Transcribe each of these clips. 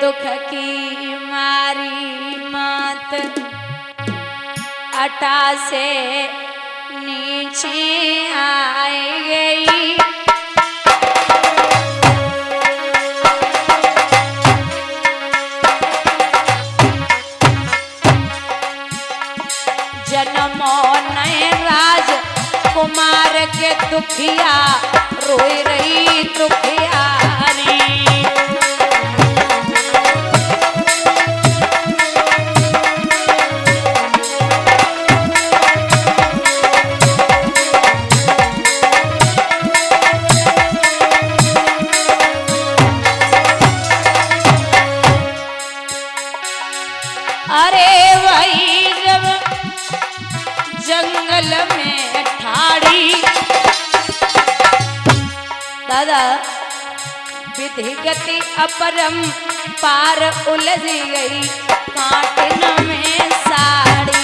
दुख की मारी मात अटा से नीचे आई गई। जन्मों नए राज कुमार के दुखिया रोई रही दुखियारी। अरे वही जब जंगल में ठाड़ी दादा विधि गति अपरम पार उलझ गई काटन में साड़ी।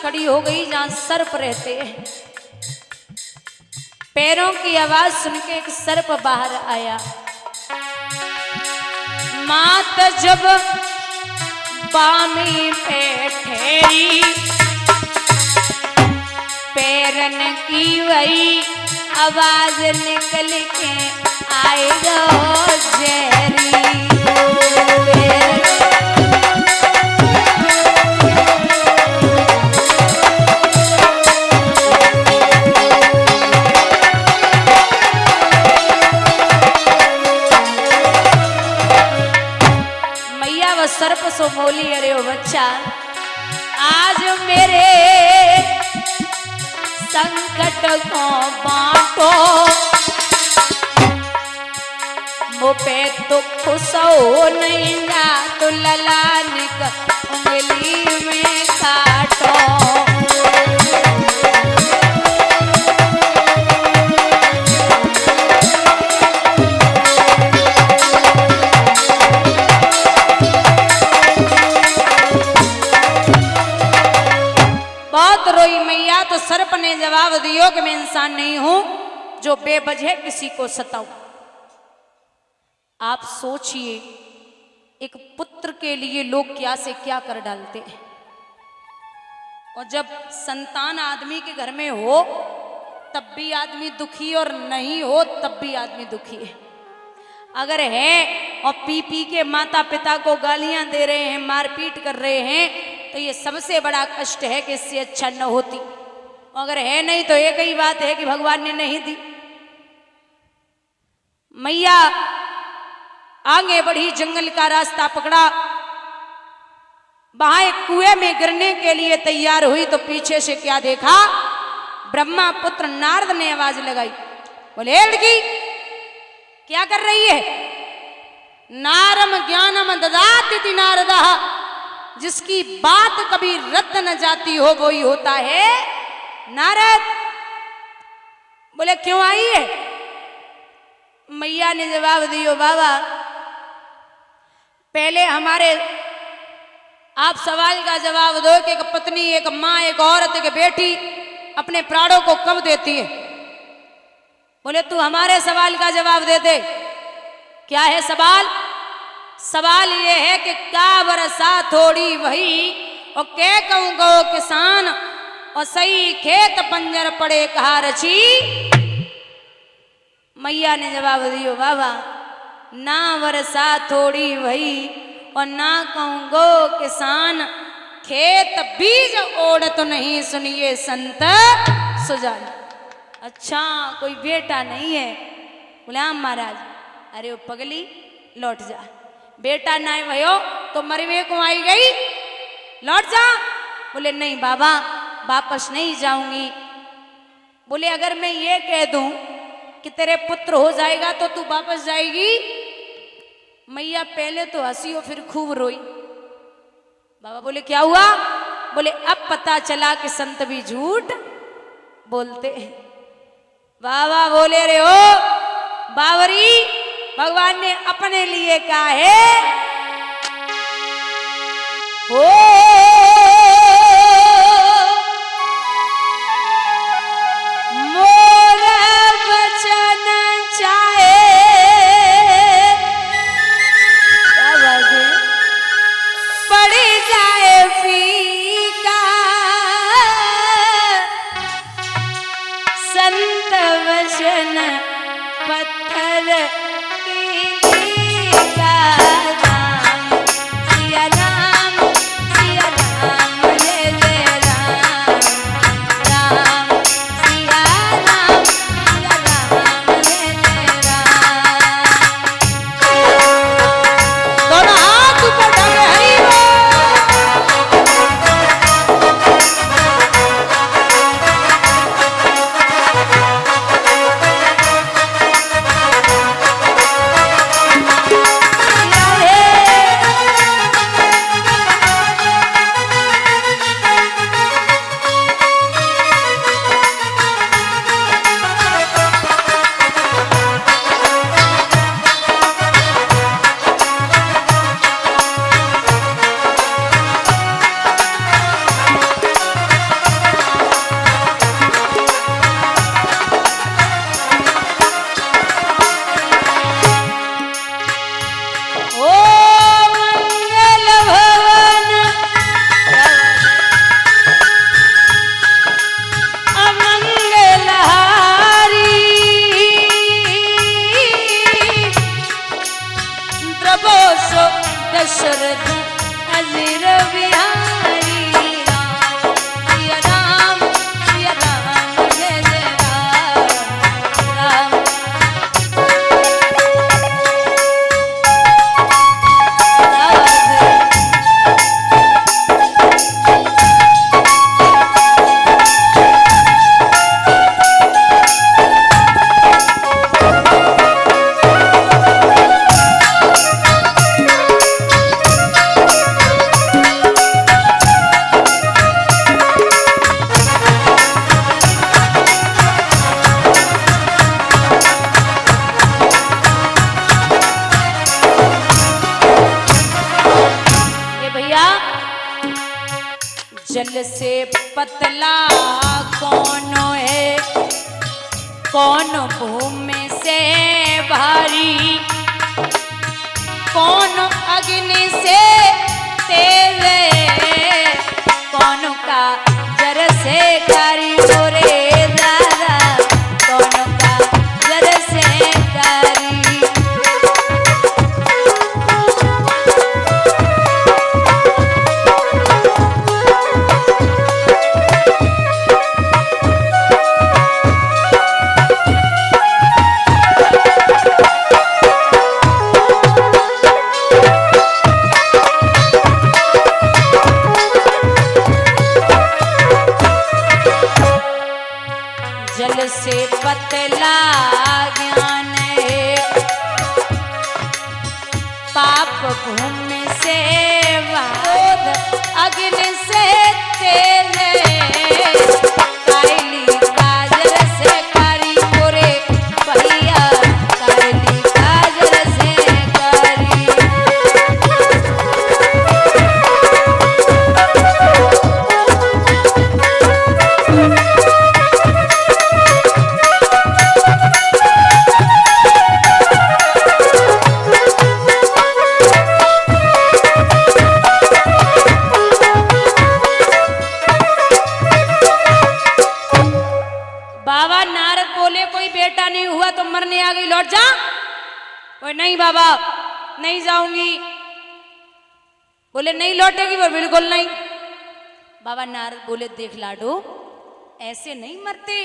खड़ी हो गई जहां सर्प रहते हैं। पैरों की आवाज सुन के एक सर्प बाहर आया। मात जब बामी पे ठहरी पैरन की वही आवाज निकल के आएगा जहरी। सर्प सो बोली अरे ओ बच्चा आज मेरे संकट को बांटो मुझे तो खुश हो नहीं जा तो ललान उंगली में काटो। रोई मैया तो सर्प ने जवाब दियो कि मैं इंसान नहीं हूं जो बेवजह किसी को सताऊं। आप सोचिए एक पुत्र के लिए लोग क्या से क्या कर डालते हैं और जब संतान आदमी के घर में हो तब भी आदमी दुखी और नहीं हो तब भी आदमी दुखी है। अगर है और पी पी के माता पिता को गालियां दे रहे हैं मारपीट कर रहे हैं तो ये सबसे बड़ा कष्ट है कि इससे अच्छा न होती। अगर है नहीं तो एक ही बात है कि भगवान ने नहीं दी। मैया आगे बढ़ी जंगल का रास्ता पकड़ा वहां एक कुएं में गिरने के लिए तैयार हुई तो पीछे से क्या देखा ब्रह्मा पुत्र नारद ने आवाज लगाई। बोले लड़की क्या कर रही है? नारम ज्ञानम ददाति नारदः जिसकी बात कभी रद्द न जाती हो वो ही होता है नारद। बोले क्यों आई है? मैया ने जवाब दियो बाबा पहले हमारे आप सवाल का जवाब दो कि एक पत्नी एक माँ एक औरत एक बेटी अपने प्राणों को कब देती है। बोले तू हमारे सवाल का जवाब दे दे। क्या है सवाल? सवाल ये है कि क्या बरसा थोड़ी वही और क्या कहूँ गो किसान और सही खेत बंजर पड़े कहा रची। मैया ने जवाब दियो बाबा ना वर्षा थोड़ी वही और ना कहूँ गो किसान खेत बीज ओढ़ तो नहीं सुनिए संत सुजान। अच्छा कोई बेटा नहीं है? बोले हाँ महाराज। अरे वो पगली लौट जा बेटा ना भयो तो मरवे को आई गई लौट जा। बोले नहीं बाबा वापस नहीं जाऊंगी। बोले अगर मैं ये कह दूं कि तेरे पुत्र हो जाएगा तो तू वापस जाएगी? मैया पहले तो हंसी और फिर खूब रोई। बाबा बोले क्या हुआ? बोले अब पता चला कि संत भी झूठ बोलते हैं। बाबा बोले रे ओ बावरी भगवान ने अपने लिए कहा है, हो मोर वचन चाहे पड़ जाए फीका, संत वचन पत्थर की का राम सिया राम जय जय राम राम सिया राम जय जय राम। दोनों हाथ ऊपर उठाए हरि दशरथ अजीर बिहारी राम सिया राम जय जय राम राम। जल से पतला कौन है, कौन भूमि से भारी, कौन अग्नि से तेज, कौन का जर से कारी मोरे दादा, कौन का जर से कारी। जल से पतला ज्ञान है, पाप भूमि से वाद, अग्नि से तेज, काली काजल से कारी मोरे भैया, काली काजल से कारी। बाबा नारद बोले कोई बेटा नहीं हुआ तो मरने आ गई, लौट जा। बोले नहीं बाबा नहीं जाऊंगी। बोले नहीं लौटेगी? बोले बिल्कुल नहीं। बाबा नारद बोले देख लाडो, ऐसे नहीं मरते,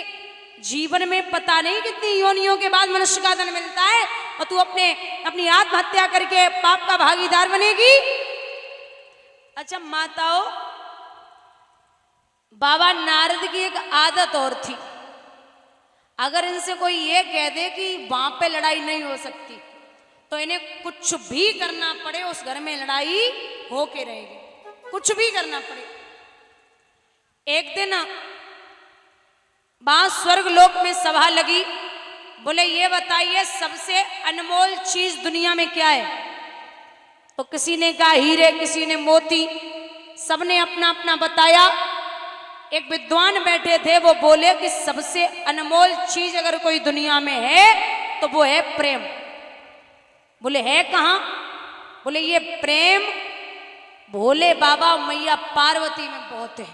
जीवन में पता नहीं कितनी योनियों के बाद मनुष्य का जन्म मिलता है, और तू अपनी आत्महत्या करके पाप का भागीदार बनेगी। अच्छा माताओं, बाबा नारद की एक आदत और थी, अगर इनसे कोई ये कह दे कि वहां पे लड़ाई नहीं हो सकती, तो इन्हें कुछ भी करना पड़े उस घर में लड़ाई होके रहेगी, कुछ भी करना पड़े। एक दिन वहां स्वर्ग लोक में सभा लगी, बोले ये बताइए सबसे अनमोल चीज दुनिया में क्या है? तो किसी ने कहा हीरे, किसी ने मोती, सबने अपना अपना बताया। एक विद्वान बैठे थे, वो बोले कि सबसे अनमोल चीज अगर कोई दुनिया में है तो वो है प्रेम। बोले है कहाँ? बोले ये प्रेम भोले बाबा मैया पार्वती में बहुत है।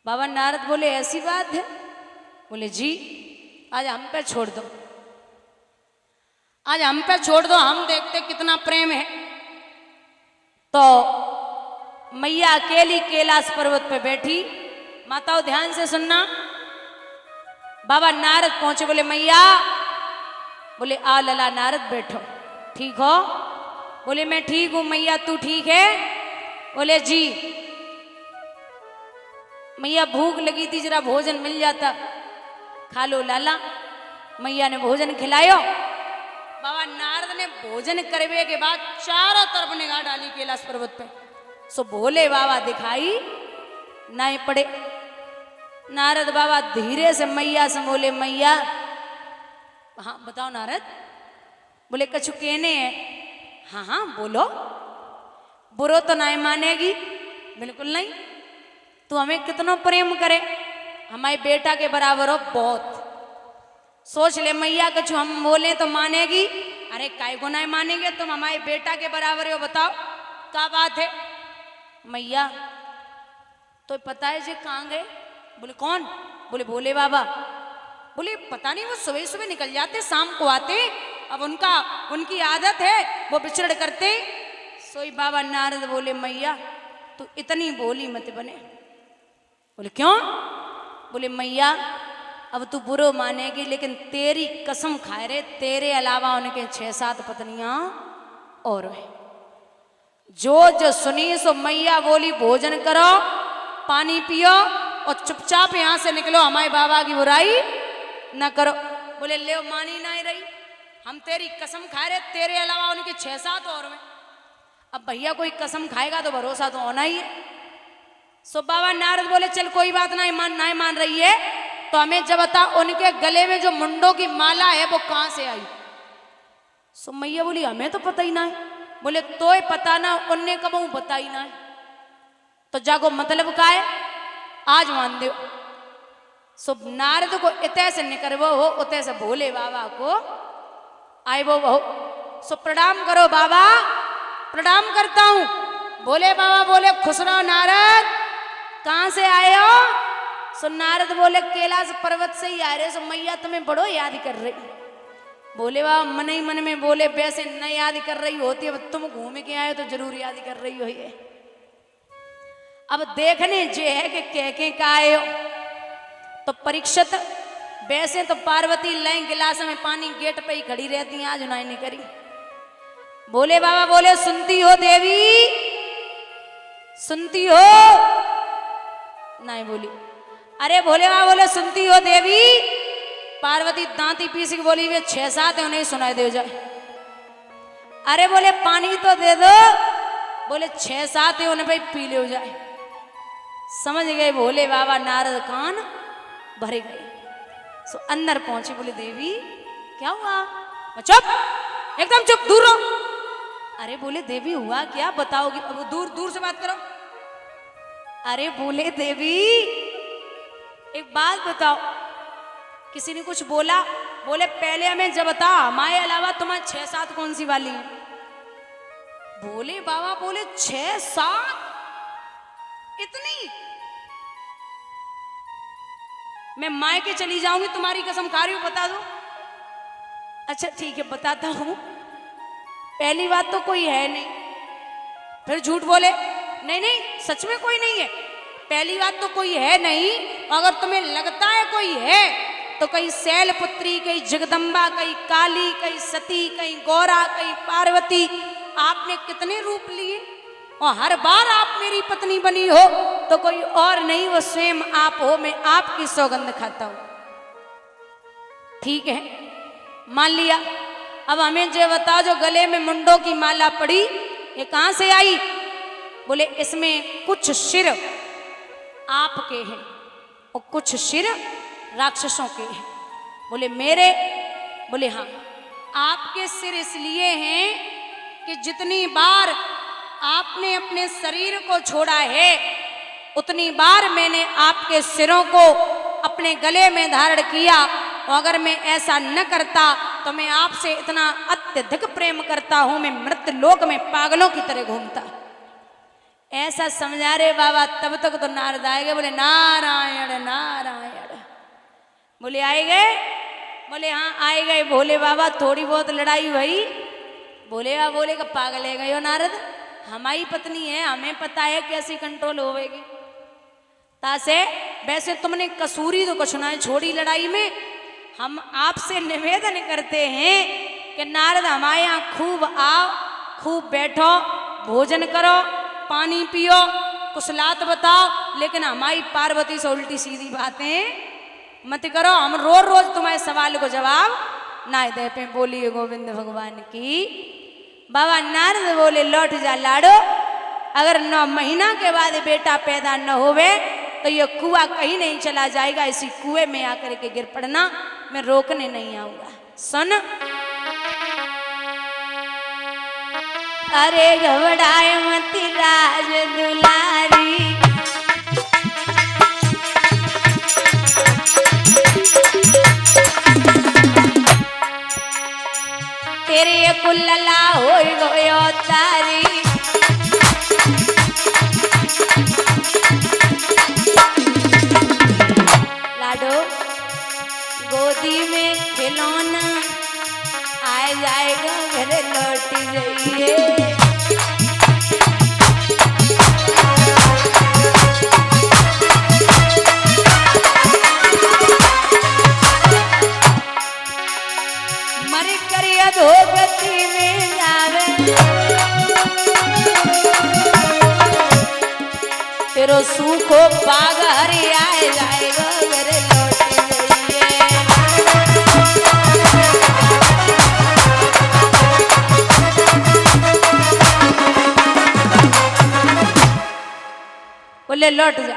बाबा नारद बोले ऐसी बात है? बोले जी, आज हम पे छोड़ दो, आज हम पे छोड़ दो, हम देखते कितना प्रेम है। तो मैया अकेली कैलाश पर्वत पे बैठी। माताओं ध्यान से सुनना। बाबा नारद पहुंचे, बोले मैया, बोले आ लला नारद बैठो, ठीक हो? बोले मैं ठीक हूं मैया, तू ठीक है? बोले जी। मैया भूख लगी थी, जरा भोजन मिल जाता, खा लो लाला। मैया ने भोजन खिलायो। बाबा नारद ने भोजन करने के बाद चारों तरफ निगाह डाली कैलाश पर्वत पे। सो भोले बाबा दिखाई नहीं पड़े। नारद बाबा धीरे से मैया से बोले मैया, हाँ बताओ नारद। बोले कछु कहने है? हाँ हाँ बोलो। बुरो तो नहीं मानेगी? बिल्कुल नहीं। तू हमें कितना प्रेम करे, हमारे बेटा के बराबर हो बहुत। सोच ले मैया, कछु हम बोले तो मानेगी? अरे काय को नहीं मानेंगे, तुम हमारे बेटा के बराबर हो, बताओ क्या बात है? मैया तो पता है जी कहाँ गए? बोले कौन? बोले भोले बाबा। बोले पता नहीं, वो सुबह सुबह निकल जाते, शाम को आते, अब उनकी आदत है, वो विचरण करते। सोई बाबा नारद बोले मैया तू इतनी भोली मत बने। बोले क्यों? बोले मैया अब तू बुरो मानेगी, लेकिन तेरी कसम खाए रे, तेरे अलावा उनके 6-7 पत्नियां और है। जो जो सुनी सो मैया बोली भोजन करो, पानी पियो और चुपचाप यहां से निकलो, हमारे बाबा की बुराई न करो। बोले ले मानी नहीं रही, हम तेरी कसम खाए रहे, तेरे अलावा उनके 6-7 और में। अब भैया कोई कसम खाएगा तो भरोसा तो होना ही है। सो बाबा नारद बोले चल कोई बात नहीं, नहीं मान रही है तो हमें जब बता, उनके गले में जो मुंडों की माला है वो कहां से आई? सो मैया बोली हमें तो पता ही ना है। बोले तो पता ना, उनने कब बता ही ना है तो जागो मतलब का है, आज मान दो। सो नारद को इतने से निकलवो हो, उतने से भोले बाबा को आए वो हो। सो प्रणाम करो बाबा। प्रणाम करता हूं। भोले बाबा बोले खुश रहो नारद, कहां से आए हो? सो नारद बोले कैलाश पर्वत से ही आ रहे। सो मैया तुम्हें बड़ो याद कर रही। बोले बाबा मन ही मन में बोले वैसे न याद कर रही होती, अब तुम घूम के आए तो जरूर याद कर रही हो। ये अब देखने जे है कि कह का आए हो। तो परीक्षित वैसे तो पार्वती लाइन गिलास में पानी गेट पे ही खड़ी रहती है, आज नहीं करी। भोले बाबा बोले सुनती हो देवी, सुनती हो? नहीं बोली। अरे भोले बाबा बोले सुनती हो देवी? पार्वती दांती पीस के बोली वे 6-7 है, उन्हें सुनाई दे जाए। अरे बोले पानी तो दे दो। बोले 6-7 है, उन्हें भाई पी ले जाए। समझ गए भोले बाबा, नारद कान भरे गए। सो अंदर पहुंची, बोले देवी क्या हुआ? चुप, एकदम चुप, दूर रहो। अरे बोले देवी हुआ क्या, बताओगी? अब दूर दूर से बात करो। अरे बोले देवी एक बात बताओ, किसी ने कुछ बोला? बोले पहले हमें जब बता, हमारे अलावा तुम्हारे 6-7 कौन सी वाली? भोले बाबा बोले 6-7 इतनी? मैं मायके चली जाऊंगी, तुम्हारी कसम खा रही हूं, बता दो। अच्छा ठीक है बताता हूं। पहली बात तो कोई है नहीं, फिर झूठ बोले। नहीं नहीं सच में कोई नहीं है। पहली बात तो कोई है नहीं, अगर तुम्हें लगता है कोई है तो कहीं शैलपुत्री, कहीं जगदम्बा, कहीं काली, कहीं सती, कहीं गौरा, कहीं पार्वती। आपने कितने रूप लिए और हर बार आप मेरी पत्नी बनी हो तो कोई और नहीं, वो स्वयं आप हो। मैं आपकी सौगंध खाता हूं। ठीक है मान लिया। अब हमें जो बताओ, जो गले में मुंडों की माला पड़ी ये कहां से आई? बोले इसमें कुछ सिर आपके हैं और कुछ सिर राक्षसों के हैं। बोले मेरे? बोले हाँ। आपके सिर इसलिए हैं कि जितनी बार आपने अपने शरीर को छोड़ा है उतनी बार मैंने आपके सिरों को अपने गले में धारण किया, और अगर मैं ऐसा न करता तो मैं आपसे इतना अत्यधिक प्रेम करता हूं, मैं मृत्यु लोक में पागलों की तरह घूमता। ऐसा समझा रहे बाबा। तब तक तो नारद आए गए। बोले नारायण नारायण। बोले आए गए? बोले हाँ आए गए। बोले बाबा थोड़ी बहुत लड़ाई हुई? बोले हाँ। बोले का पागल है गए हो नारद, हमारी पत्नी है, हमें पता है कैसी कंट्रोल होगी। तासे वैसे तुमने कसूरी तो कुछ ना छोड़ी लड़ाई में। हम आपसे निवेदन करते हैं कि नारद हमारे यहाँ खूब आओ, खूब बैठो, भोजन करो, पानी पियो, कुशलात बताओ, लेकिन हमारी पार्वती से उल्टी सीधी बातें मत करो। हम रोज रोज तुम्हारे सवाल को जवाब ना दे पे। बोलिए गोविंद भगवान की। बाबा नारद बोले लौट जा लाडो, अगर 9 महीना के बाद बेटा पैदा न होवे तो ये कुआं कहीं नहीं चला जाएगा। इसी कुएं में आकर के गिर पड़ना, मैं रोकने नहीं आऊंगा। सुन। अरे घबराए मत राज दुलारी, तेरे कुल्ला हो गयो तारी। लाडो गोदी में खिलौना आ जाएगा, घर लौट जाइए। मर करिया धोगती में जावे, तेरो सूखो बाग हरियाए जाएगा, घर लौट जाइए। बोले लौट जा।